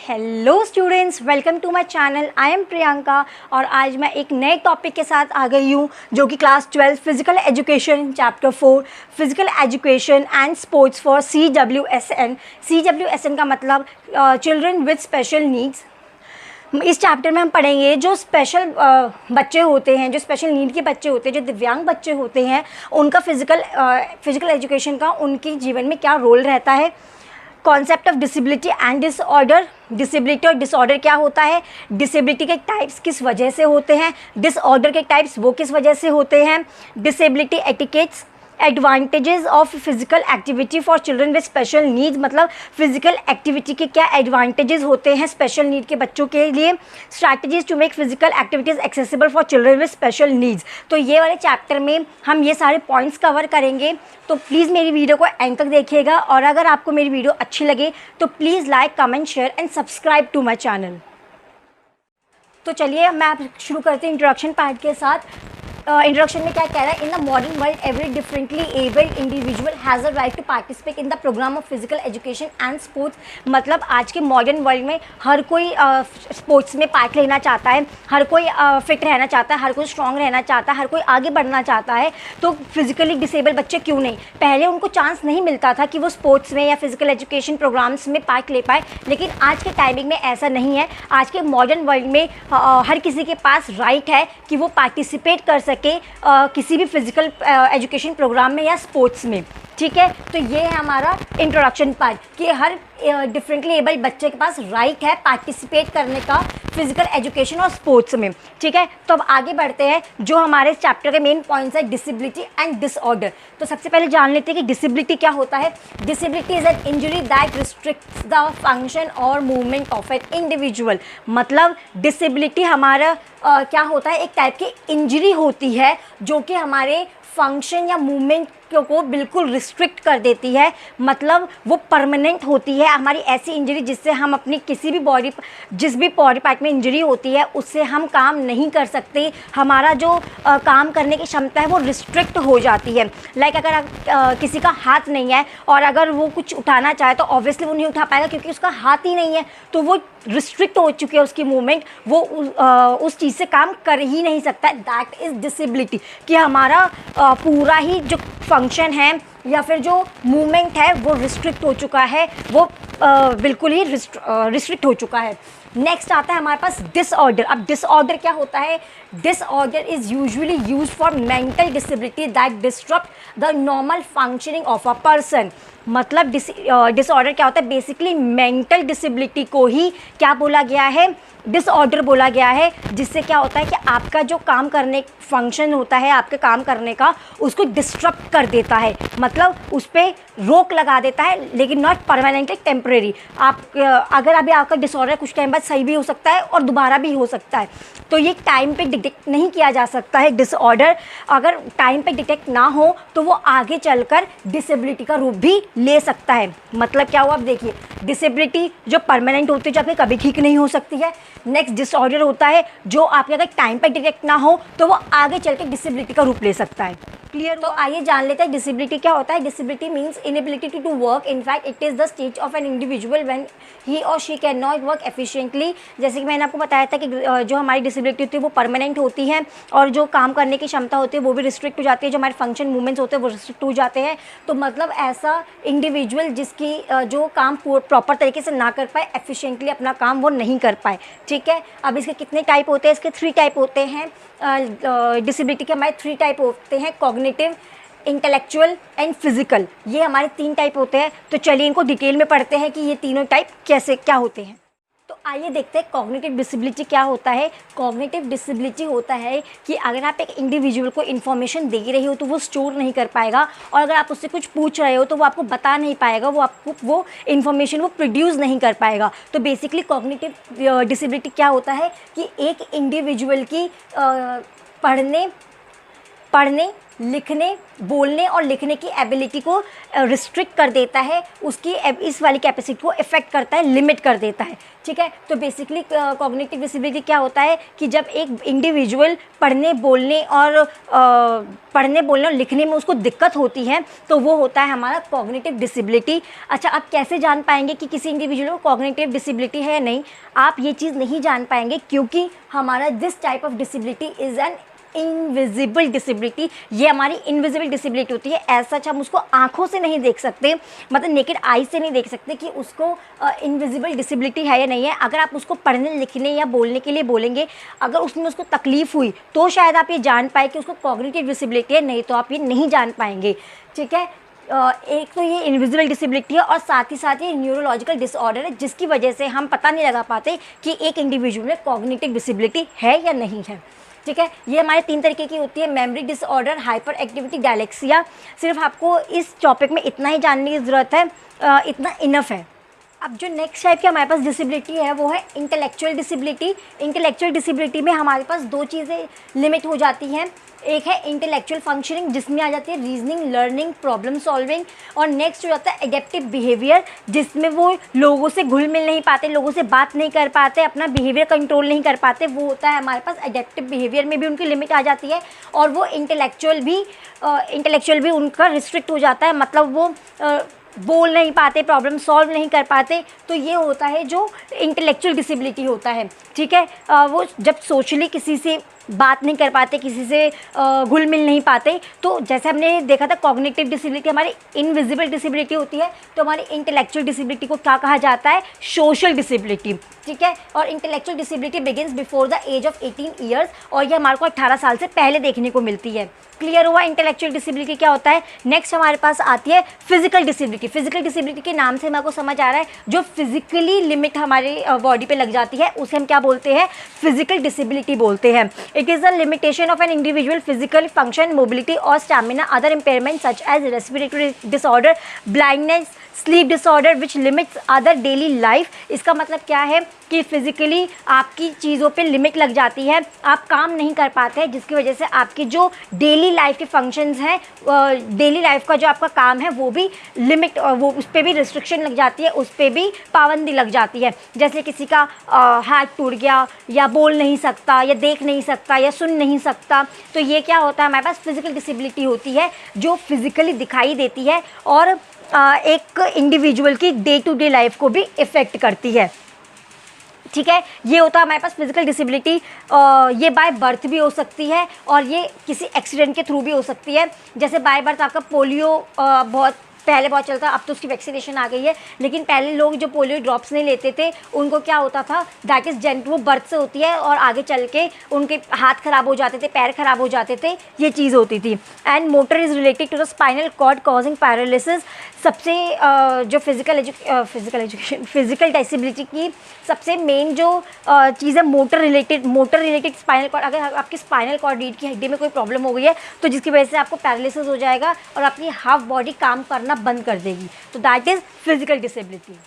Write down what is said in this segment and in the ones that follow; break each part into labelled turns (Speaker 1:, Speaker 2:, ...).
Speaker 1: Hello students, welcome to my channel. I am Priyanka और आज मैं एक नए टॉपिक के साथ आ गई हूँ जो कि class 12 physical education chapter 4 physical education and sports for CWSN। CWSN का मतलब चिल्ड्रन विद स्पेशल नीड्स। इस चैप्टर में हम पढ़ेंगे जो स्पेशल बच्चे होते हैं, जो स्पेशल नीड के बच्चे होते हैं, जो दिव्यांग बच्चे होते हैं, उनका फिज़िकल एजुकेशन का उनके जीवन में क्या रोल रहता है। Concept of disability and disorder. Disability और डिसऑर्डर क्या होता है, डिसेबिलिटी के टाइप्स किस वजह से होते हैं, डिसऑर्डर के टाइप्स वो किस वजह से होते हैं, disability etiquettes, advantages of physical activity for children with special needs. मतलब फिजिकल एक्टिविटी के क्या एडवांटेजेस होते हैं स्पेशल नीड के बच्चों के लिए। Strategies to make physical activities accessible for children with special needs. तो ये वाले चैप्टर में हम ये सारे पॉइंट्स कवर करेंगे, तो प्लीज़ मेरी वीडियो को एंड तक देखिएगा। और अगर आपको मेरी वीडियो अच्छी लगे तो please like, comment, share and subscribe to my channel. तो चलिए मैं आप शुरू करते हैं इंट्रोडक्शन पार्ट के साथ। इंट्रोडक्शन में क्या कह रहा है, in the modern world every differently abled individual has a right to participate in the programme of physical education and sports. मतलब आज के मॉडर्न वर्ल्ड में हर कोई स्पोर्ट्स में पार्ट लेना चाहता है, हर कोई फिट रहना चाहता है, हर कोई स्ट्रॉन्ग रहना चाहता है, हर कोई आगे बढ़ना चाहता है। तो फिजिकली डिसेबल बच्चे क्यों नहीं, पहले उनको चांस नहीं मिलता था कि वो स्पोर्ट्स में या फिजिकल एजुकेशन प्रोग्राम्स में पार्ट ले पाए, लेकिन आज के टाइमिंग में ऐसा नहीं है। आज के मॉडर्न वर्ल्ड में हर किसी के पास राइट है कि वो पार्टिसिपेट कर सके किसी भी फिजिकल एजुकेशन प्रोग्राम में या स्पोर्ट्स में। ठीक है, तो ये है हमारा इंट्रोडक्शन पार्ट कि हर डिफरेंटली एबल्ड बच्चे के पास राइट है पार्टिसिपेट करने का फिजिकल एजुकेशन और स्पोर्ट्स में। ठीक है, तो अब आगे बढ़ते हैं। जो हमारे चैप्टर के मेन पॉइंट्स है डिसेबिलिटी एंड डिसऑर्डर। तो सबसे पहले जान लेते हैं कि डिसेबिलिटी क्या होता है। Disability is an injury that restricts the function और मूवमेंट ऑफ एन इंडिविजुअल। मतलब डिसेबिलिटी हमारा क्या होता है, एक टाइप की इंजरी होती है जो कि हमारे फंक्शन या मूवमेंट को बिल्कुल रिस्ट्रिक्ट कर देती है। मतलब वो परमानेंट होती है, हमारी ऐसी इंजरी जिससे हम अपनी किसी भी जिस भी बॉडी पार्ट में इंजरी होती है उससे हम काम नहीं कर सकते। हमारा जो काम करने की क्षमता है वो रिस्ट्रिक्ट हो जाती है। लाइक अगर किसी का हाथ नहीं है और अगर वो कुछ उठाना चाहे तो ऑब्वियसली वो नहीं उठा पाएगा क्योंकि उसका हाथ ही नहीं है, तो वो रिस्ट्रिक्ट हो चुकी है उसकी मूवमेंट, वो उस चीज़ से काम कर ही नहीं सकता है। दैट इज़ डिसेबिलिटी, कि हमारा पूरा ही जो फंक्शन है या फिर जो मूवमेंट है वो रिस्ट्रिक्ट हो चुका है, वो बिल्कुल ही रिस्ट्रिक्ट हो चुका है। नेक्स्ट आता है हमारे पास डिसऑर्डर। अब डिसऑर्डर क्या होता है, disorder is usually use for mental disability that disturb the normal functioning of a person. मतलब डिसऑर्डर क्या होता है, बेसिकली मेंटल डिसेबिलिटी को ही क्या बोला गया है, डिसऑर्डर बोला गया है। जिससे क्या होता है कि आपका जो काम करने फंक्शन होता है आपके काम करने का, उसको डिस्टर्ब कर देता है, मतलब उस पर रोक लगा देता है, लेकिन नॉट परमानेंटली, टेम्परेरी। आप अगर अभी आपका डिसऑर्डर कुछ टाइम बाद सही भी हो सकता है और दोबारा भी हो सकता है, तो ये टाइम पे डिटेक्ट नहीं किया जा सकता है। डिसऑर्डर अगर टाइम पे डिटेक्ट ना हो तो वो आगे चलकर डिसेबिलिटी का रूप भी ले सकता है। मतलब क्या हुआ, अब देखिए, डिसेबिलिटी जो परमानेंट होती है, जो आपकी कभी ठीक नहीं हो सकती है। नेक्स्ट डिसऑर्डर होता है जो आपके अगर टाइम पे डिटेक्ट ना हो तो वो आगे चल के डिसेबिलिटी का रूप ले सकता है। क्लियर? तो आइए जान लेते हैं डिसेबिलिटी क्या होता है। Disability means inability to work. In fact it is the stage of an individual when he और she can not work efficiently. जैसे कि मैंने आपको बताया था कि जो हमारी डिसेबिलिटी होती है वो परमानेंट होती है और जो काम करने की क्षमता होती है वो भी रिस्ट्रिक्ट हो जाती है, जो हमारे फंक्शन मूवमेंट्स होते हैं वो रिस्ट्रिक्ट हो जाते हैं। तो मतलब ऐसा इंडिविजुअल जिसकी जो काम प्रॉपर तरीके से ना कर पाए, एफिशिएंटली अपना काम वो नहीं कर पाए। ठीक है, अब इसके कितने टाइप होते हैं, इसके 3 टाइप होते हैं। डिसेबिलिटी के हमारे 3 टाइप होते हैं, कॉग्निटिव, इंटेलेक्चुअल एंड फिजिकल। ये हमारे 3 टाइप होते हैं। तो चलिए इनको डिटेल में पढ़ते हैं कि ये तीनों टाइप कैसे क्या होते हैं। तो आइए देखते हैं कॉग्निटिव डिसेबिलिटी क्या होता है। कॉग्निटिव डिसेबिलिटी होता है कि अगर आप एक इंडिविजुअल को इन्फॉर्मेशन दे रहे हो तो वो स्टोर नहीं कर पाएगा, और अगर आप उससे कुछ पूछ रहे हो तो वो आपको बता नहीं पाएगा, वो आपको वो इन्फॉर्मेशन वो प्रोड्यूस नहीं कर पाएगा। तो बेसिकली कॉग्निटिव डिसेबिलिटी क्या होता है कि एक इंडिविजुअल की पढ़ने पढ़ने, लिखने, बोलने और लिखने की एबिलिटी को रिस्ट्रिक्ट कर देता है, उसकी इस वाली कैपेसिटी को इफ़ेक्ट करता है, लिमिट कर देता है। ठीक है, तो बेसिकली कॉग्निटिव डिसेबिलिटी क्या होता है कि जब एक इंडिविजुअल पढ़ने बोलने और लिखने में उसको दिक्कत होती है तो वो होता है हमारा कॉग्निटिव डिसेबिलिटी। अच्छा, आप कैसे जान पाएंगे कि किसी इंडिविजुअल को कॉग्निटिव डिसेबिलिटी है या नहीं? आप ये चीज़ नहीं जान पाएंगे क्योंकि हमारा this type of disability is an invisible disability. ये हमारी इनविजिबल डिसेबिलिटी होती है। ऐसा हम उसको आंखों से नहीं देख सकते, मतलब नेकेड आई से नहीं देख सकते कि उसको इनविजिबल डिसेबिलिटी है या नहीं है। अगर आप उसको पढ़ने लिखने या बोलने के लिए बोलेंगे, अगर उसमें उसको तकलीफ़ हुई तो शायद आप ये जान पाए कि उसको कॉग्निटिव डिसेबिलिटी है, नहीं तो आप ये नहीं जान पाएंगे। ठीक है, एक तो ये इनविजिबल डिसेबिलिटी है और साथ ही ये न्यूरोलॉजिकल डिसऑर्डर है जिसकी वजह से हम पता नहीं लगा पाते कि एक इंडिविजुअल में कॉग्निटिव डिसेबिलिटी है या नहीं है। ठीक है, ये हमारे 3 तरीके की होती है, memory disorder, hyper activity, dyslexia. सिर्फ आपको इस टॉपिक में इतना ही जानने की ज़रूरत है, इतना इनफ है। अब जो नेक्स्ट टाइप की हमारे पास डिसेबिलिटी है वो है इंटेलेक्चुअल डिसेबिलिटी। इंटेलेक्चुअल डिसेबिलिटी में हमारे पास 2 चीज़ें लिमिट हो जाती हैं। एक है इंटेलेक्चुअल फंक्शनिंग जिसमें आ जाती है रीजनिंग, लर्निंग, प्रॉब्लम सॉल्विंग, और नेक्स्ट हो जाता है एडेप्टिव बिहेवियर जिसमें वो लोगों से घुल मिल नहीं पाते, लोगों से बात नहीं कर पाते, अपना बिहेवियर कंट्रोल नहीं कर पाते। वो होता है हमारे पास एडेप्टिव बिहेवियर में भी उनकी लिमिट आ जाती है और वो इंटेलेक्चुअल भी उनका रिस्ट्रिक्ट हो जाता है, मतलब वो बोल नहीं पाते, प्रॉब्लम सॉल्व नहीं कर पाते। तो ये होता है जो इंटेलेक्चुअल डिसेबिलिटी होता है। ठीक है, वो जब सोशली किसी से बात नहीं कर पाते, किसी से घुल मिल नहीं पाते। तो जैसे हमने देखा था कॉग्निटिव डिसेबिलिटी हमारी इनविजिबल डिसेबिलिटी होती है, तो हमारी इंटेलेक्चुअल डिसेबिलिटी को क्या कहा जाता है? Social disability. ठीक है, और intellectual disability begins before the age of 18 years और ये हमारे को 18 साल से पहले देखने को मिलती है। क्लियर हुआ इंटेलेक्चुअल डिसेबिलिटी क्या होता है? नेक्स्ट हमारे पास आती है फिजिकल डिसेबिलिटी। फिजिकल डिसेबिलिटी के नाम से हमारे को समझ आ रहा है जो फिजिकली लिमिट हमारे बॉडी पे लग जाती है उसे हम क्या बोलते हैं? फिजिकल डिसेबिलिटी बोलते हैं। It is the limitation of an individual physical function, mobility और stamina, other impairment such as respiratory disorder, blindness, sleep disorder which limits other daily life. इसका मतलब क्या है कि फिजिकली आपकी चीज़ों पे लिमिट लग जाती है, आप काम नहीं कर पाते हैं जिसकी वजह से आपकी जो डेली लाइफ के फंक्शंस हैं, डेली लाइफ का जो आपका काम है वो भी लिमिट, वो उस पर भी रिस्ट्रिक्शन लग जाती है, उस पर भी पाबंदी लग जाती है। जैसे किसी का हाथ टूट गया या बोल नहीं सकता या देख नहीं सकता या सुन नहीं सकता, तो ये क्या होता है? हमारे पास फिजिकल डिसेबिलिटी होती है जो फिजिकली दिखाई देती है और एक इंडिविजुअल की डे टू डे लाइफ को भी इफ़ेक्ट करती है। ठीक है, ये होता है हमारे पास फिजिकल डिसेबिलिटी। ये बाय बर्थ भी हो सकती है और ये किसी एक्सीडेंट के थ्रू भी हो सकती है। जैसे बाय बर्थ आपका पोलियो पहले बहुत चलता, अब तो उसकी वैक्सीनेशन आ गई है, लेकिन पहले लोग जो पोलियो ड्रॉप्स नहीं लेते थे उनको क्या होता था? दैट इज़ जेंट, वो बर्थ से होती है और आगे चल के उनके हाथ ख़राब हो जाते थे, पैर ख़राब हो जाते थे, ये चीज़ होती थी। And motor is related to the spinal cord causing paralysis. सबसे जो फिजिकल डिसेबिलिटी की सबसे मेन जो चीज़ है मोटर रिलेटेड स्पाइनल कॉर्ड। अगर आपकी स्पाइनल कॉर्ड रीढ़ की हड्डी में कोई प्रॉब्लम हो गई है तो जिसकी वजह से आपको पैरालिसिस हो जाएगा और आपकी हाफ बॉडी काम करना बंद कर देगी, तो दैट इज़ फिजिकल डिसेबिलिटी।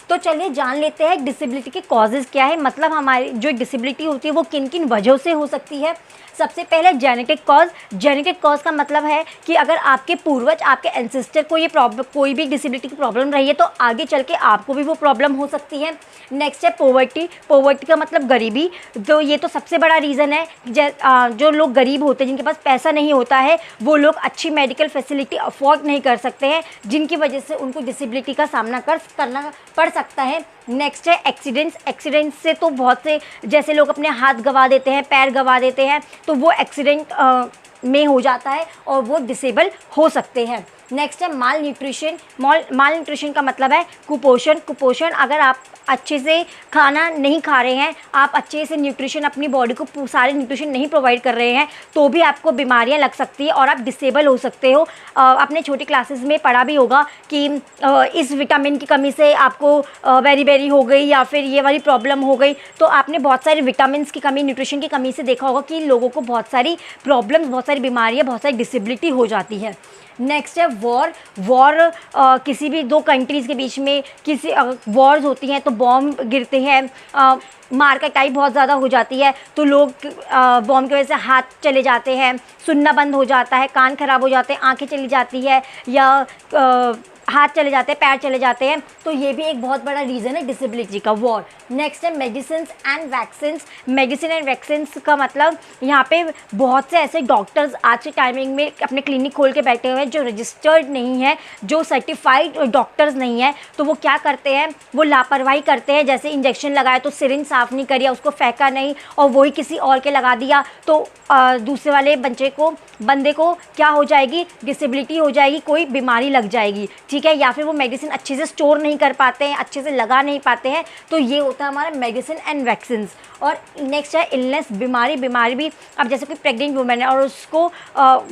Speaker 1: तो चलिए जान लेते हैं डिसेबिलिटी के कॉजेज़ क्या है, मतलब हमारी जो डिसेबिलिटी होती है वो किन किन वजहों से हो सकती है। सबसे पहले जेनेटिक कॉज। जेनेटिक कॉज का मतलब है कि अगर आपके पूर्वज, आपके एंसेस्टर को ये प्रॉब्लम, कोई भी डिसेबिलिटी की प्रॉब्लम रही है तो आगे चल के आपको भी वो प्रॉब्लम हो सकती है। नेक्स्ट है पॉवर्टी। पॉवर्टी का मतलब गरीबी, तो ये तो सबसे बड़ा रीज़न है। जो लोग गरीब होते हैं, जिनके पास पैसा नहीं होता है, वो लोग अच्छी मेडिकल फैसिलिटी अफोर्ड नहीं कर सकते हैं, जिनकी वजह से उनको डिसेबिलिटी का सामना करना पड़ सकता है। नेक्स्ट है एक्सीडेंट्स। एक्सीडेंट से तो बहुत से, जैसे लोग अपने हाथ गंवा देते हैं, पैर गंवा देते हैं, तो वो एक्सीडेंट में हो जाता है और वो डिसेबल हो सकते हैं। नेक्स्ट है माल न्यूट्रिशन। माल न्यूट्रिशन का मतलब है कुपोषण। कुपोषण, अगर आप अच्छे से खाना नहीं खा रहे हैं, आप अच्छे से न्यूट्रिशन अपनी बॉडी को सारे न्यूट्रिशन नहीं प्रोवाइड कर रहे हैं, तो भी आपको बीमारियां लग सकती है और आप डिसेबल हो सकते हो। आपने छोटी क्लासेस में पढ़ा भी होगा कि इस विटामिन की कमी से आपको बेरी हो गई या फिर ये वाली प्रॉब्लम हो गई। तो आपने बहुत सारे विटामिन की कमी, न्यूट्रिशन की कमी से देखा होगा कि लोगों को बहुत सारी प्रॉब्लम्स, बहुत सारी बीमारियाँ, बहुत सारी डिसेबिलिटी हो जाती है। नेक्स्ट है वॉर किसी भी दो कंट्रीज़ के बीच में किसी वॉर्स होती हैं तो बॉम्ब गिरते हैं, मार का टाइप बहुत ज़्यादा हो जाती है तो लोग बॉम्ब की वजह से हाथ चले जाते हैं, सुनना बंद हो जाता है, कान खराब हो जाते हैं, आंखें चली जाती है या हाथ चले जाते हैं, पैर चले जाते हैं, तो ये भी एक बहुत बड़ा रीज़न है डिसेबिलिटी का, वॉर। नेक्स्ट है medicine and vaccines. Medicine and vaccines का मतलब यहाँ पे बहुत से ऐसे डॉक्टर्स आज के टाइमिंग में अपने क्लिनिक खोल के बैठे हुए हैं जो रजिस्टर्ड नहीं है, जो सर्टिफाइड डॉक्टर्स नहीं है, तो वो क्या करते हैं, वो लापरवाही करते हैं। जैसे इंजेक्शन लगाया तो सिरिंज साफ़ नहीं करिए, उसको फेंका नहीं और वही किसी और के लगा दिया, तो दूसरे वाले बंदे को क्या हो जाएगी, डिसेबिलिटी हो जाएगी, कोई बीमारी लग जाएगी, ठीक है। या फिर वो मेडिसिन अच्छे से स्टोर नहीं कर पाते हैं, अच्छे से लगा नहीं पाते हैं, तो ये होता है हमारा मेडिसिन एंड वैक्सीन्स। और नेक्स्ट है इलनेस, बीमारी भी, अब जैसे कोई प्रेग्नेंट वुमेन है और उसको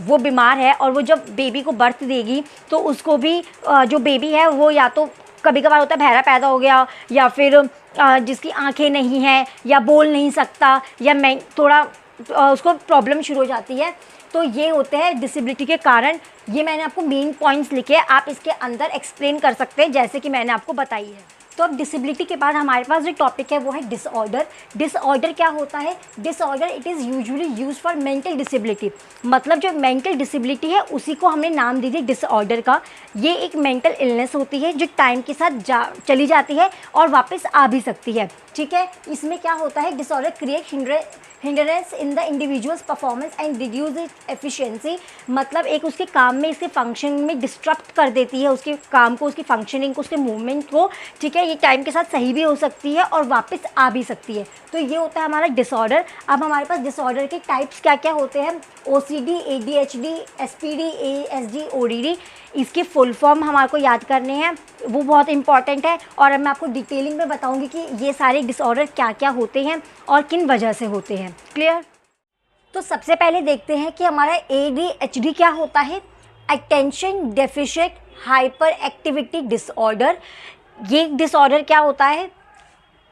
Speaker 1: वो बीमार है और वो जब बेबी को बर्थ देगी तो उसको भी जो बेबी है वो या तो कभी कभार होता है बहरा पैदा हो गया, या फिर जिसकी आंखें नहीं हैं या बोल नहीं सकता, या थोड़ा उसको प्रॉब्लम शुरू हो जाती है, तो ये होते हैं डिसेबिलिटी के कारण। ये मैंने आपको मेन पॉइंट्स लिखे हैं, आप इसके अंदर एक्सप्लेन कर सकते हैं जैसे कि मैंने आपको बताई है। तो अब डिसेबिलिटी के बाद हमारे पास जो टॉपिक है वो है डिसऑर्डर। डिसऑर्डर क्या होता है? Disorder it is usually use for mental disability, मतलब जो मेंटल डिसेबिलिटी है उसी को हमने नाम दीजिए डिसऑर्डर का। ये एक मेंटल इलनेस होती है जो टाइम के साथ चली जाती है और वापस आ भी सकती है, ठीक है। इसमें क्या होता है, disorder create hindrance in the individuals performance and reduce it efficiency, मतलब एक उसके काम में, इसके फंक्शन में डिस्टर्ब कर देती है उसके काम को, उसकी फंक्शनिंग को, उसके मूवमेंट को, ठीक है। ये टाइम के साथ सही भी हो सकती है और वापस आ भी सकती है, तो ये होता है हमारा डिसऑर्डर। अब हमारे पास डिसऑर्डर के टाइप्स क्या क्या होते हैं, OCD, ADHD, SPD, ASD, ODD। इसके फुल फॉर्म हमारे को याद करने हैं, वो बहुत इंपॉर्टेंट है, और अब मैं आपको डिटेलिंग में बताऊंगी कि ये सारे डिसऑर्डर क्या क्या होते हैं और किन वजह से होते हैं। क्लियर? तो सबसे पहले देखते हैं कि हमारा ADHD क्या होता है। Attention deficient hyper activity disorder. ये डिसऑर्डर क्या होता है,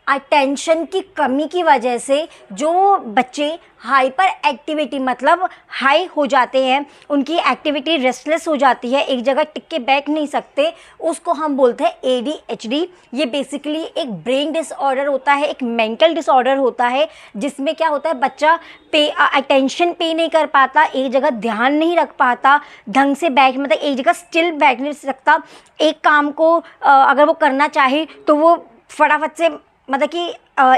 Speaker 1: अटेंशन की कमी की वजह से जो बच्चे हाइपर एक्टिविटी मतलब हाई हो जाते हैं, उनकी एक्टिविटी रेस्टलेस हो जाती है, एक जगह टिक के बैठ नहीं सकते, उसको हम बोलते हैं ADHD। ये बेसिकली एक ब्रेन डिसऑर्डर होता है, एक मेंटल डिसऑर्डर होता है, जिसमें क्या होता है, बच्चा अटेंशन पे नहीं कर पाता, एक जगह ध्यान नहीं रख पाता, ढंग से मतलब एक जगह स्टिल बैठ नहीं सकता। एक काम को अगर वो करना चाहे तो वो फटाफट से मतलब कि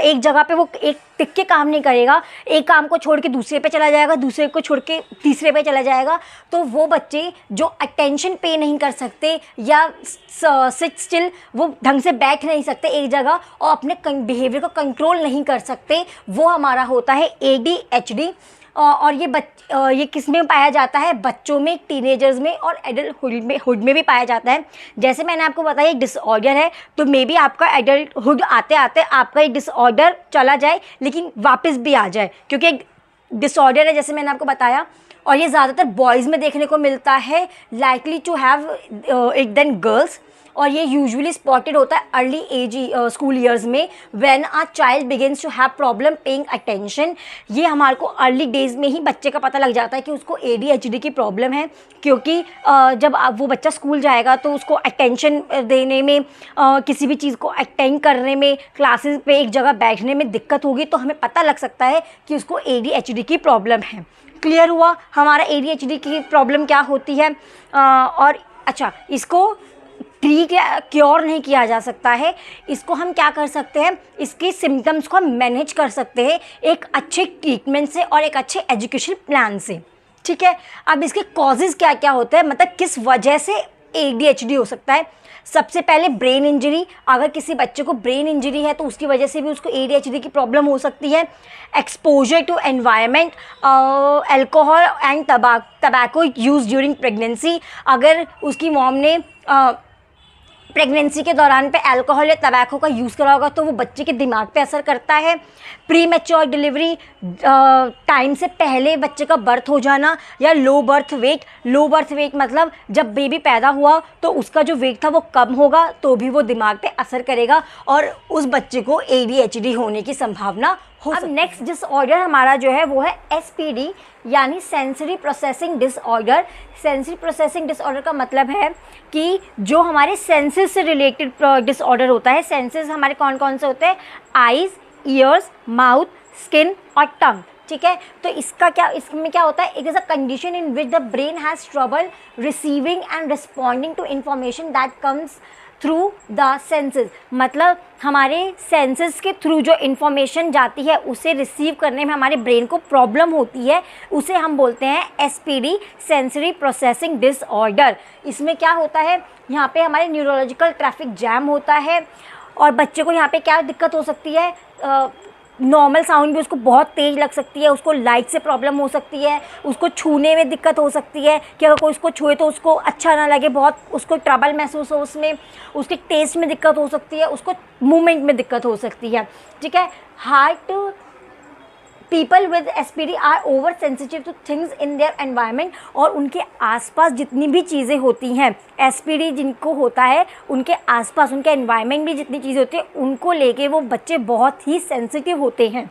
Speaker 1: एक जगह पे वो एक टिक के काम नहीं करेगा, एक काम को छोड़ के दूसरे पे चला जाएगा, दूसरे को छोड़ के तीसरे पे चला जाएगा। तो वो बच्चे जो अटेंशन पे नहीं कर सकते या सिट स्टिल, वो ढंग से बैठ नहीं सकते एक जगह और अपने बिहेवियर को कंट्रोल नहीं कर सकते, वो हमारा होता है ADHD। और ये किस में पाया जाता है, बच्चों में, टीनेजर्स में और एडल्टहुड में भी पाया जाता है। जैसे मैंने आपको बताया एक डिसऑर्डर है, तो मे बी आपका एडल्टहुड आते आते आपका एक डिसऑर्डर चला जाए लेकिन वापस भी आ जाए, क्योंकि एक डिसऑर्डर है जैसे मैंने आपको बताया, और ये ज़्यादातर बॉयज़ में देखने को मिलता है, likely to have it then girls. और ये यूजुअली स्पॉटेड होता है अर्ली एज स्कूल ईयर्स में, when a child begins to have problem paying attention. ये हमारे को अर्ली डेज में ही बच्चे का पता लग जाता है कि उसको ADHD की प्रॉब्लम है, क्योंकि जब वो बच्चा स्कूल जाएगा तो उसको अटेंशन देने में, किसी भी चीज़ को अटेंड करने में, क्लासेस पे एक जगह बैठने में दिक्कत होगी, तो हमें पता लग सकता है कि उसको ADHD की प्रॉब्लम है। क्लियर हुआ हमारा ADHD की प्रॉब्लम क्या होती है। और अच्छा, इसको क्योर नहीं किया जा सकता है, इसको हम क्या कर सकते हैं, इसके सिम्टम्स को हम मैनेज कर सकते हैं एक अच्छे ट्रीटमेंट से और एक अच्छे एजुकेशन प्लान से, ठीक है। अब इसके कॉजेज़ क्या क्या होते हैं, मतलब किस वजह से ADHD हो सकता है। सबसे पहले ब्रेन इंजरी, अगर किसी बच्चे को ब्रेन इंजरी है तो उसकी वजह से भी उसको ADHD की प्रॉब्लम हो सकती है। Exposure to environment, alcohol and tobacco use during pregnancy, अगर उसकी मॉम ने प्रेगनेंसी के दौरान पे अल्कोहल या टबैको का यूज़ करा होगा तो वो बच्चे के दिमाग पे असर करता है। प्री मैच्योर डिलीवरी, टाइम से पहले बच्चे का बर्थ हो जाना, या लो बर्थ वेट मतलब जब बेबी पैदा हुआ तो उसका जो वेट था वो कम होगा तो भी वो दिमाग पे असर करेगा और उस बच्चे को ADHD होने की संभावना हो। अब नेक्स्ट डिसऑर्डर हमारा जो है वो है SPD यानी sensory processing disorder. Sensory processing disorder का मतलब है कि जो हमारे सेंसेस से रिलेटेड डिसऑर्डर होता है। सेंसेस हमारे कौन कौन से होते हैं? आइज़, ईयर्स, माउथ, स्किन और टंग। ठीक है, तो इसमें क्या होता है? It is a condition in which the brain has trouble receiving and responding to information that comes through the senses. मतलब हमारे सेंसेस के थ्रू जो इन्फॉर्मेशन जाती है उसे रिसीव करने में हमारे ब्रेन को प्रॉब्लम होती है, उसे हम बोलते हैं SPD सेंसरी प्रोसेसिंग डिसऑर्डर। इसमें क्या होता है? यहाँ पे हमारे न्यूरोलॉजिकल ट्रैफिक जैम होता है और बच्चे को यहाँ पे क्या दिक्कत हो सकती है? नॉर्मल साउंड भी उसको बहुत तेज़ लग सकती है, उसको लाइट से प्रॉब्लम हो सकती है, उसको छूने में दिक्कत हो सकती है कि अगर कोई उसको छुए तो उसको अच्छा ना लगे, बहुत उसको ट्रबल महसूस हो, उसमें उसके टेस्ट में दिक्कत हो सकती है, उसको मूवमेंट में दिक्कत हो सकती है। ठीक है, heart people with SPD are over sensitive to things in their environment. और उनके आसपास जितनी भी चीज़ें होती हैं, SPD जिनको होता है उनके आसपास उनके एनवायरनमेंट में जितनी चीज़ें होती हैं उनको लेके वो बच्चे बहुत ही सेंसिटिव होते हैं।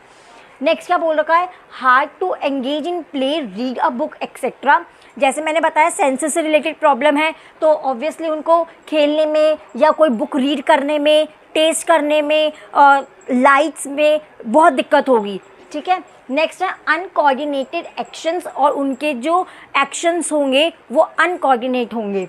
Speaker 1: नेक्स्ट क्या बोल रखा है? Hard to engage in play, read a book etcetera. जैसे मैंने बताया सेंसेस से रिलेटेड प्रॉब्लम है तो ऑब्वियसली उनको खेलने में या कोई बुक रीड करने में, टेस्ट करने में, लाइट्स में बहुत दिक्कत होगी। ठीक है, नेक्स्ट है अनकोऑर्डिनेटेड एक्शंस। और उनके जो एक्शंस होंगे वो अनकोऑर्डिनेट होंगे।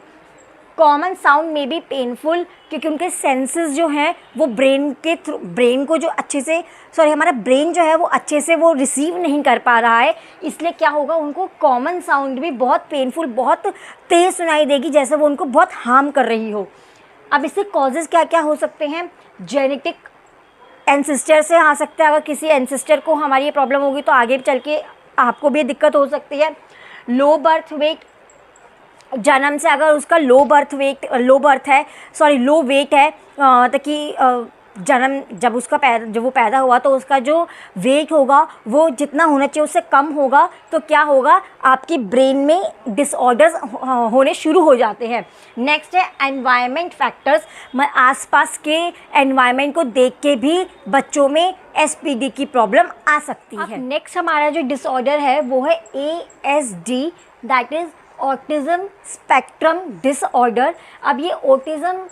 Speaker 1: कॉमन साउंड में भी पेनफुल क्योंकि उनके सेंसेस जो हैं वो ब्रेन को जो अच्छे से हमारा ब्रेन जो है वो अच्छे से वो रिसीव नहीं कर पा रहा है, इसलिए क्या होगा? उनको कॉमन साउंड भी बहुत पेनफुल, बहुत तेज़ सुनाई देगी, जैसे वो उनको बहुत हार्म कर रही हो। अब इससे कॉजेज़ क्या क्या हो सकते हैं? जेनेटिक एंसेस्टर से आ सकता है। अगर किसी एंसेस्टर को हमारी ये प्रॉब्लम होगी तो आगे चल के आपको भी दिक्कत हो सकती है। लो बर्थ वेट, जन्म से अगर उसका लो वेट है तो कि जब वो पैदा हुआ तो उसका जो वेट होगा वो जितना होना चाहिए उससे कम होगा, तो क्या होगा? आपकी ब्रेन में डिसऑर्डर्स होने शुरू हो जाते हैं। नेक्स्ट है एनवायरनमेंट फैक्टर्स। आसपास के एनवायरनमेंट को देख के भी बच्चों में SPD की प्रॉब्लम आ सकती है। नेक्स्ट हमारा जो डिसऑर्डर है वो है ASD, that is autism spectrum disorder. अब ये ऑटिज़म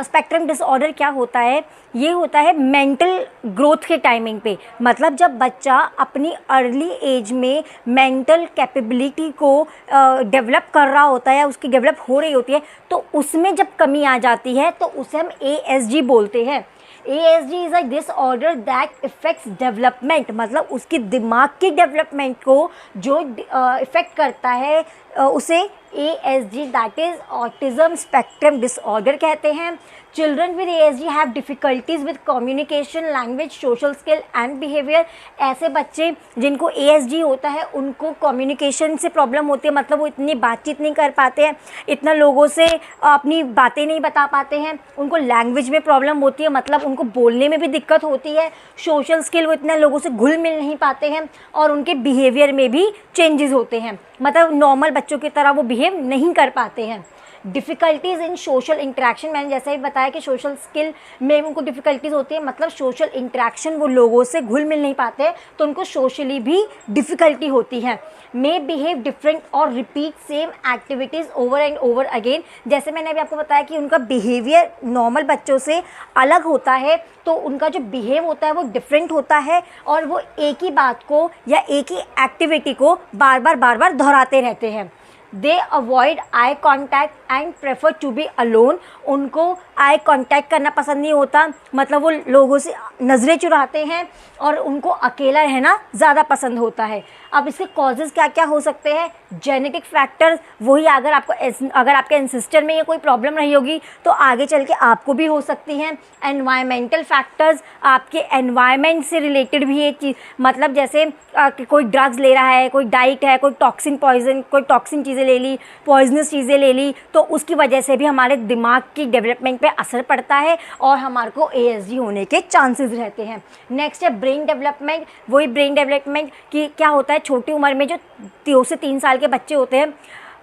Speaker 1: स्पेक्ट्रम डिसऑर्डर क्या होता है? ये होता है मेंटल ग्रोथ के टाइमिंग पे। मतलब जब बच्चा अपनी अर्ली एज में मेंटल कैपेबिलिटी को डेवलप कर रहा होता है, उसकी डेवलप हो रही होती है, तो उसमें जब कमी आ जाती है तो उसे हम ASD बोलते हैं। ASD is a disorder that effects development. मतलब उसकी दिमाग की डेवलपमेंट को जो इफ़ेक्ट करता है उसे ASD that is autism spectrum disorder कहते हैं। Children with ASD have difficulties with communication, language, social skill and behaviour. ऐसे बच्चे जिनको ASD होता है उनको कम्युनिकेशन से प्रॉब्लम होती है, मतलब वो इतनी बातचीत नहीं कर पाते हैं, इतना लोगों से अपनी बातें नहीं बता पाते हैं। उनको लैंग्वेज में प्रॉब्लम होती है, मतलब उनको बोलने में भी दिक्कत होती है। सोशल स्किल, वो इतने लोगों से घुल मिल नहीं पाते हैं। और उनके बिहेवियर में भी चेंजेस होते हैं, मतलब नॉर्मल बच्चों की तरह वो बिहेव नहीं कर पाते हैं। डिफ़िकल्टीज़ इन सोशल इंटरेक्शन, मैंने जैसे ही बताया कि सोशल स्किल में उनको डिफ़िकल्टीज़ होती है, मतलब सोशल इंटरेक्शन, वो लोगों से घुल मिल नहीं पाते तो उनको सोशली भी डिफ़िकल्टी होती है। मे बिहेव डिफरेंट और repeat same activities over and over again. जैसे मैंने अभी आपको बताया कि उनका बिहेवियर नॉर्मल बच्चों से अलग होता है, तो उनका जो बिहेव होता है वो डिफरेंट होता है और वो एक ही बात को या एक ही एक्टिविटी को बार बार दोहराते रहते हैं। They avoid eye contact and prefer to be alone. उनको आई कॉन्टैक्ट करना पसंद नहीं होता, मतलब वो लोगों से नज़रें चुराते हैं और उनको अकेला रहना ज़्यादा पसंद होता है। अब इसके कॉजेज़ क्या क्या हो सकते हैं? जेनेटिक फैक्टर्स, वही अगर आपके एंसेस्टर में ये कोई प्रॉब्लम रही होगी तो आगे चल के आपको भी हो सकती हैं। एनवायरमेंटल फैक्टर्स, आपके एनवायरनमेंट से रिलेटेड भी ये चीज़, मतलब जैसे कोई ड्रग्स ले रहा है, कोई डाइट है, कोई टॉक्सिन चीज़ें ले ली, पॉइजनस चीज़ें ले ली, तो उसकी वजह से भी हमारे दिमाग की डेवलपमेंट पे असर पड़ता है और हमारे को ASD होने के चांसेस रहते हैं। नेक्स्ट है ब्रेन डेवलपमेंट। वही ब्रेन डेवलपमेंट की क्या होता है, छोटी उम्र में जो 2 से 3 साल के बच्चे होते हैं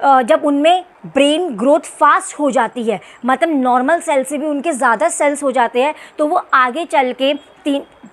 Speaker 1: जब उनमें ब्रेन ग्रोथ फास्ट हो जाती है, मतलब नॉर्मल सेल से भी उनके ज़्यादा सेल्स हो जाते हैं, तो वो आगे चल के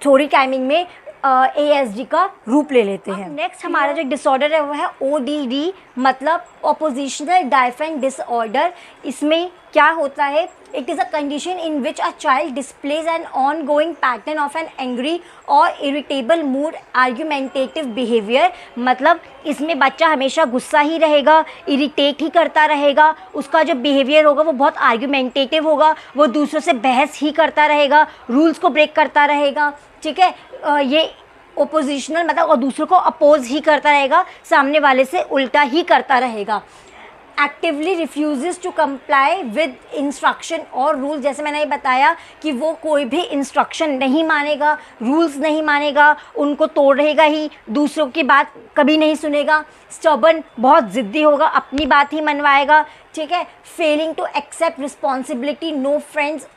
Speaker 1: थोड़ी टाइमिंग में ASD का रूप ले लेते हैं। नेक्स्ट हमारा जो डिसऑर्डर है वो है ODD, मतलब ऑपोजिशनल डाइफेंग डिसऑर्डर। इसमें क्या होता है, it is a condition in which a child displays an ongoing pattern of an angry और इरिटेबल मूड आर्ग्यूमेंटेटिव बिहेवियर। मतलब इसमें बच्चा हमेशा गुस्सा ही रहेगा, इरिटेट ही करता रहेगा, उसका जो बिहेवियर होगा वो बहुत आर्ग्यूमेंटेटिव होगा, वो दूसरों से बहस ही करता रहेगा, रूल्स को ब्रेक करता रहेगा, ठीक है। ये ओपोजिशनल मतलब और दूसरों को अपोज ही करता रहेगा, सामने वाले से उल्टा ही करता रहेगा। Actively refuse to comply with instruction और रूल, जैसे मैंने ये बताया कि वो कोई भी इंस्ट्रक्शन नहीं मानेगा, रूल्स नहीं मानेगा, उनको तोड़ रहेगा ही, दूसरों की बात कभी नहीं सुनेगा। स्टबर्न, बहुत ज़िद्दी होगा, अपनी बात ही मनवाएगा, ठीक है। Failing to accept responsibility, no friends,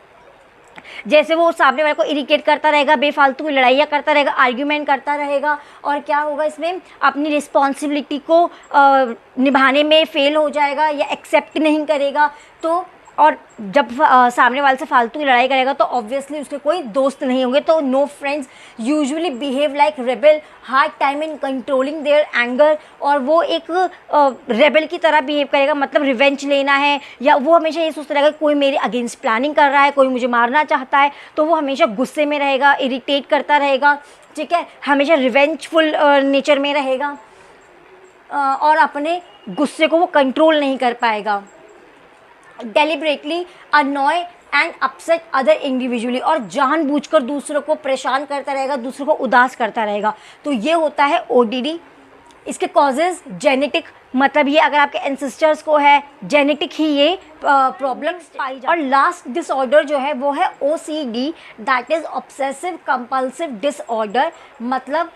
Speaker 1: जैसे वो सामने वाले को इरिटेट करता रहेगा, बेफालतू की लड़ाइयाँ करता रहेगा, आर्ग्यूमेंट करता रहेगा, और क्या होगा इसमें, अपनी रिस्पॉन्सिबिलिटी को निभाने में फेल हो जाएगा या एक्सेप्ट नहीं करेगा। तो और जब सामने वाले से फालतू की लड़ाई करेगा तो ऑब्वियसली उसके कोई दोस्त नहीं होंगे। तो no friends, usually behave like rebel, hard time in controlling their anger, और वो एक रेबल की तरह बिहेव करेगा, मतलब रिवेंज लेना है, या वो हमेशा ये सोचता रहेगा कोई मेरे अगेंस्ट प्लानिंग कर रहा है, कोई मुझे मारना चाहता है, तो वो हमेशा गुस्से में रहेगा, इरिटेट करता रहेगा, ठीक है, हमेशा रिवेंजफुल नेचर में रहेगा, और अपने गुस्से को वो कंट्रोल नहीं कर पाएगा। Deliberately अनॉय and upset other individually, और जानबूझकर दूसरों को परेशान करता रहेगा, दूसरों को उदास करता रहेगा। तो ये होता है ODD। इसके कॉजेज़ जेनेटिक, मतलब ये अगर आपके एंसेस्टर्स को है, जेनेटिक ही ये प्रॉब्लम्स पाई जाती है। और लास्ट डिसऑर्डर जो है वो है OCD, that is obsessive compulsive disorder. मतलब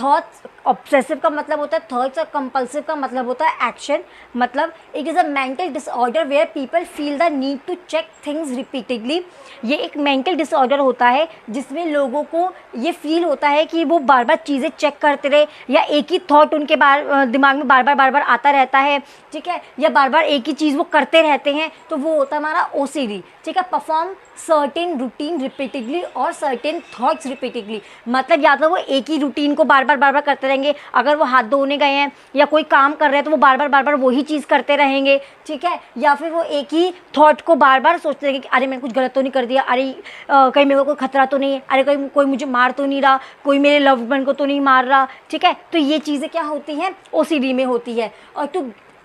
Speaker 1: थॉट्स, ऑब्सेसिव का मतलब होता है थॉट्स और कंपल्सिव का मतलब होता है एक्शन। मतलब it is a mental disorder where people feel the need to check things repeatedly. ये एक मेंटल डिसऑर्डर होता है जिसमें लोगों को ये फील होता है कि वो बार बार चीज़ें चेक करते रहे, या एक ही थॉट उनके दिमाग में बार बार आता रहता है, ठीक है, या बार बार एक ही चीज़ वो करते रहते हैं, तो वो होता है हमारा OCD, ठीक है। परफॉर्म सर्टेन रूटीन रिपीटेडली और सर्टेन थॉट्स रिपीटेडली, मतलब या तो वो एक ही रूटीन को बार बार करते रहेंगे, अगर वो हाथ धोने गए हैं या कोई काम कर रहे हैं तो वो बार बार वही चीज़ करते रहेंगे, ठीक है। या फिर वो एक ही थॉट को बार बार सोचते रहेंगे कि अरे मैंने कुछ गलत तो नहीं कर दिया, अरे कहीं मेरे को कोई खतरा तो नहीं है, अरे कहीं कोई मुझे मार तो नहीं रहा, कोई मेरे लव्ड वन को तो नहीं मार रहा, ठीक है। तो ये चीज़ें क्या होती हैं, OCD में होती है।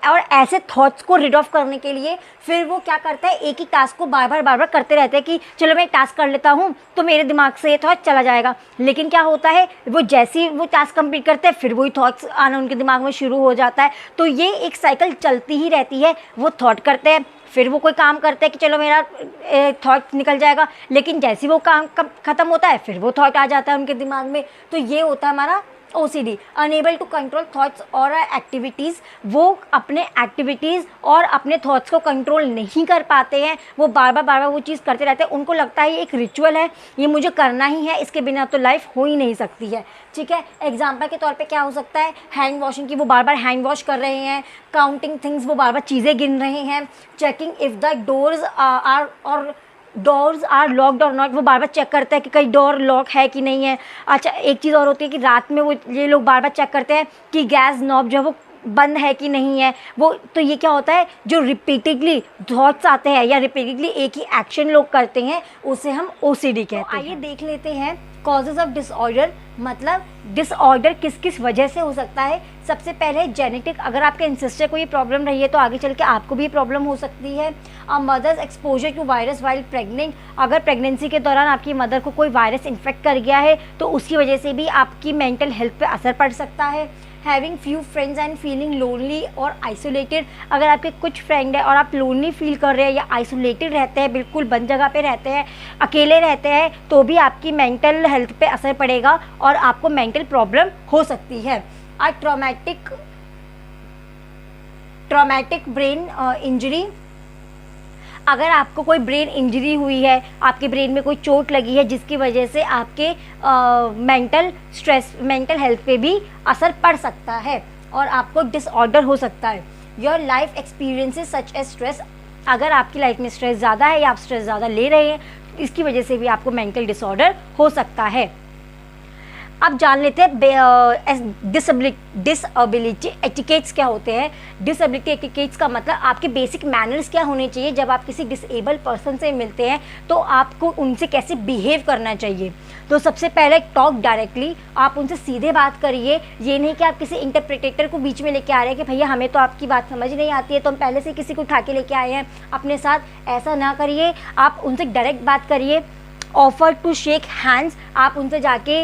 Speaker 1: और ऐसे थॉट्स को रिड ऑफ करने के लिए फिर वो क्या करता है, एक ही टास्क को बार बार करते रहते हैं कि चलो मैं एक टास्क कर लेता हूँ तो मेरे दिमाग से ये थॉट चला जाएगा। लेकिन क्या होता है, वो जैसे ही वो टास्क कंप्लीट करते हैं फिर वही थॉट्स आना उनके दिमाग में शुरू हो जाता है। तो ये एक साइकिल चलती ही रहती है। वो थॉट करते हैं, फिर वो कोई काम करते हैं कि चलो मेरा थॉट निकल जाएगा, लेकिन जैसे ही वो काम ख़त्म होता है फिर वो थॉट आ जाता है उनके दिमाग में। तो ये होता है हमारा OCD, unable to control thoughts और एक्टिविटीज़। वो अपने एक्टिविटीज़ और अपने थॉट्स को कंट्रोल नहीं कर पाते हैं, वो बार बार वो चीज़ करते रहते हैं। उनको लगता है ये एक रिचुअल है, ये मुझे करना ही है, इसके बिना तो लाइफ हो ही नहीं सकती है, ठीक है। एग्जाम्पल के तौर पे क्या हो सकता है, हैंड वॉशिंग की वो बार बार हैंड वॉश कर रहे हैं, काउंटिंग थिंग्स, वो बार बार चीज़ें गिन रहे हैं, checking if the doors are locked और नॉट, वो बार बार चेक करता है कि कहीं डोर लॉक है कि नहीं है। अच्छा, एक चीज़ और होती है कि रात में वो ये लोग बार बार चेक करते हैं कि गैस नॉब जो है वो बंद है कि नहीं है वो। तो ये क्या होता है, जो रिपीटेडली थॉट्स आते हैं या रिपीटेडली एक ही एक्शन लोग करते हैं उसे हम OCD कहते हैं। आइए देख लेते हैं कॉजेज़ ऑफ डिसऑर्डर, मतलब डिसऑर्डर किस किस वजह से हो सकता है। सबसे पहले जेनेटिक, अगर आपके एंसेस्टर को ये प्रॉब्लम रही है तो आगे चल के आपको भी प्रॉब्लम हो सकती है। Mother's exposure to virus while pregnant, अगर प्रेगनेंसी के दौरान आपकी मदर को कोई वायरस इन्फेक्ट कर गया है तो उसकी वजह से भी आपकी मेंटल हेल्थ पे असर पड़ सकता है। Having few friends and feeling lonely और आइसोलेटेड, अगर आपके कुछ फ्रेंड है और आप लोनली फील कर रहे हैं या आइसोलेटेड रहते हैं, बिल्कुल बंद जगह पे रहते हैं, अकेले रहते हैं, तो भी आपकी मेंटल हेल्थ पे असर पड़ेगा और आपको मेंटल प्रॉब्लम हो सकती है। ट्रॉमेटिक ब्रेन इंजरी, अगर आपको कोई ब्रेन इंजरी हुई है, आपके ब्रेन में कोई चोट लगी है जिसकी वजह से आपके मेंटल हेल्थ पे भी असर पड़ सकता है और आपको डिसऑर्डर हो सकता है। Your life experiences such as stress. अगर आपकी लाइफ में स्ट्रेस ज़्यादा है या आप स्ट्रेस ज़्यादा ले रहे हैं, इसकी वजह से भी आपको मेंटल डिसऑर्डर हो सकता है। अब जान लेते हैं डिसेबिलिटी एटिकेट्स क्या होते हैं। डिसेबिलिटी एटिकेट्स का मतलब आपके बेसिक मैनर्स क्या होने चाहिए जब आप किसी डिसेबल पर्सन से मिलते हैं, तो आपको उनसे कैसे बिहेव करना चाहिए। तो सबसे पहले टॉक डायरेक्टली, आप उनसे सीधे बात करिए। ये नहीं कि आप किसी इंटरप्रिटेटर को बीच में लेके आ रहे हैं कि भैया हमें तो आपकी बात समझ नहीं आती है तो हम पहले से किसी को उठा के लेके आए हैं अपने साथ, ऐसा ना करिए। आप उनसे डायरेक्ट बात करिए। ऑफ़र टू शेक हैंड्स, आप उनसे जाके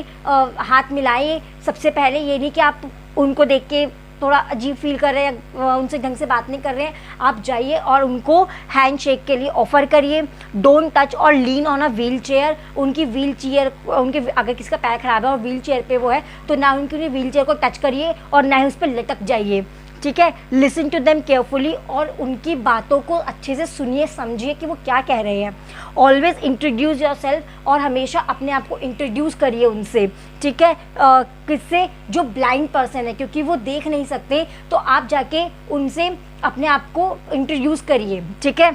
Speaker 1: हाथ मिलाइए सबसे पहले। ये नहीं कि आप उनको देख के थोड़ा अजीब फील कर रहे हैं, उनसे ढंग से बात नहीं कर रहे हैं, आप जाइए और उनको हैंड शेक के लिए ऑफ़र करिए। डोंट टच और lean on a wheel chair, उनकी व्हील चेयर, उनके अगर किसी का पैर ख़राब है और व्हील चेयर पे वो है तो ना उनकी व्हील चेयर को टच करिए और ना ही उस पर लटक जाइए, ठीक है। लिसन टू देम केयरफुली, और उनकी बातों को अच्छे से सुनिए, समझिए कि वो क्या कह रहे हैं। ऑलवेज इंट्रोड्यूस योर सेल्फ, और हमेशा अपने आप को इंट्रोड्यूस करिए उनसे, ठीक है। किससे? जो ब्लाइंड पर्सन है, क्योंकि वो देख नहीं सकते, तो आप जाके उनसे अपने आप को इंट्रोड्यूस करिए, ठीक है।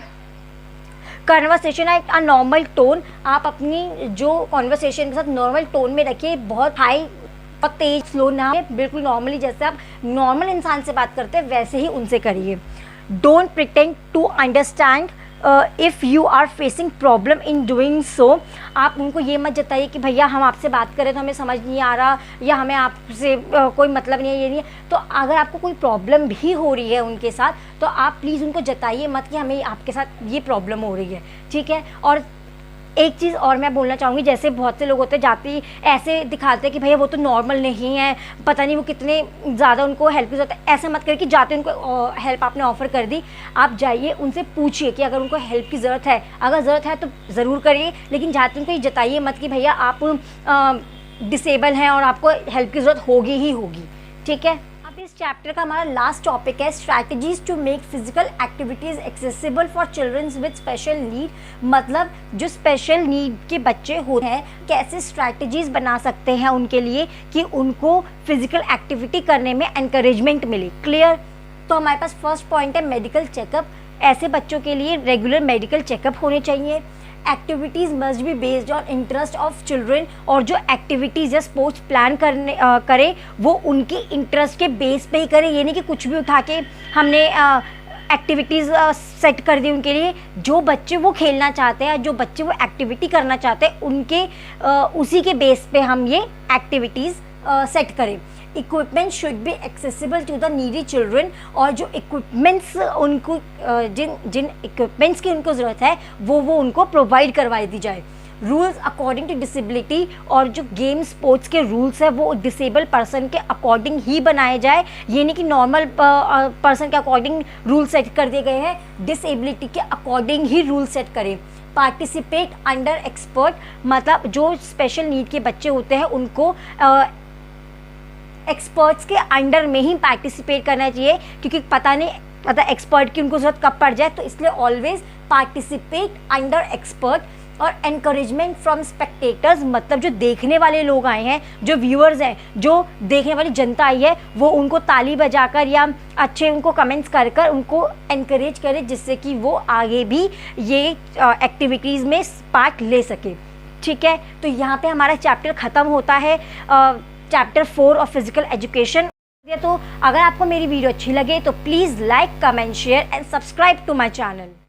Speaker 1: Conversation at a normal tone, आप अपनी जो कॉन्वर्सेशन के साथ नॉर्मल टोन में रखिए, बहुत हाई और तेज स्लो ना, बिल्कुल नॉर्मली जैसे आप नॉर्मल इंसान से बात करते हैं वैसे ही उनसे करिए। Don't pretend to understand if you are facing problem in doing so, आप उनको ये मत जताइए कि भैया हम आपसे बात करें तो हमें समझ नहीं आ रहा या हमें आपसे कोई मतलब नहीं है, ये नहीं है। तो अगर आपको कोई प्रॉब्लम भी हो रही है उनके साथ तो आप प्लीज़ उनको जताइए मत कि हमें आपके साथ ये प्रॉब्लम हो रही है, ठीक है। और एक चीज़ और मैं बोलना चाहूँगी, जैसे बहुत से लोग होते हैं जाते ही ऐसे दिखाते हैं कि भैया वो तो नॉर्मल नहीं है, पता नहीं वो कितने ज़्यादा उनको हेल्प की ज़रूरत है। ऐसा मत करें कि जाते उनको हेल्प आपने ऑफ़र कर दी, आप जाइए उनसे पूछिए कि अगर उनको हेल्प की ज़रूरत है, अगर ज़रूरत है तो ज़रूर करिए, लेकिन जाते उनको ये जताइए मत कि भैया आप डिसेबल हैं और आपको हेल्प की ज़रूरत होगी ही होगी, ठीक है। इस चैप्टर का हमारा लास्ट टॉपिक है strategies to make physical activities accessible for childrens with special need. मतलब जो स्पेशल नीड के बच्चे होते हैं, कैसे स्ट्रैटेजीज बना सकते हैं उनके लिए कि उनको फिजिकल एक्टिविटी करने में एनकरेजमेंट मिले। क्लियर? तो हमारे पास फर्स्ट पॉइंट है मेडिकल चेकअप। ऐसे बच्चों के लिए रेगुलर मेडिकल चेकअप होने चाहिए। Activities must be based on interest of children, और जो एक्टिविटीज़ या स्पोर्ट्स प्लान करे वो उनकी इंटरेस्ट के बेस पे ही करे। ये नहीं कि कुछ भी उठा के हमने एक्टिविटीज़ सेट कर दी उनके लिए। जो बच्चे वो खेलना चाहते हैं, जो बच्चे वो एक्टिविटी करना चाहते हैं, उनके उसी के बेस पे हम ये एक्टिविटीज़ सेट करें। Equipment should be accessible to the needy children, और जो इक्विपमेंट्स उनको जिन इक्विपमेंट्स की उनको ज़रूरत है वो उनको प्रोवाइड करवाई दी जाए। रूल्स अकॉर्डिंग टू डिसेबिलिटी, और जो गेम स्पोर्ट्स के रूल्स है वो डिसेबल पर्सन के अकॉर्डिंग ही बनाए जाए। ये नहीं कि नॉर्मल पर्सन के अकॉर्डिंग रूल सेट कर दिए गए हैं, डिसेबिलिटी के अकॉर्डिंग ही रूल सेट करें। पार्टिसिपेट अंडर एक्सपर्ट, मतलब जो स्पेशल नीड के बच्चे होते हैं उनको एक्सपर्ट्स के अंडर में ही पार्टिसिपेट करना चाहिए, क्योंकि पता एक्सपर्ट की उनको ज़रूरत कब पड़ जाए, तो इसलिए ऑलवेज पार्टिसिपेट अंडर एक्सपर्ट। और एनकरेजमेंट फ्रॉम स्पेक्टेटर्स, मतलब जो देखने वाले लोग आए हैं, जो व्यूअर्स हैं, जो देखने वाली जनता आई है, वो उनको ताली बजाकर या अच्छे उनको कमेंट्स कर कर उनको एनकरेज करें, जिससे कि वो आगे भी ये एक्टिविटीज़ में पार्ट ले सके, ठीक है। तो यहाँ पे हमारा चैप्टर ख़त्म होता है, चैप्टर 4 ऑफ फिजिकल एजुकेशन। तो अगर आपको मेरी वीडियो अच्छी लगे तो please like, comment, share and subscribe to my channel.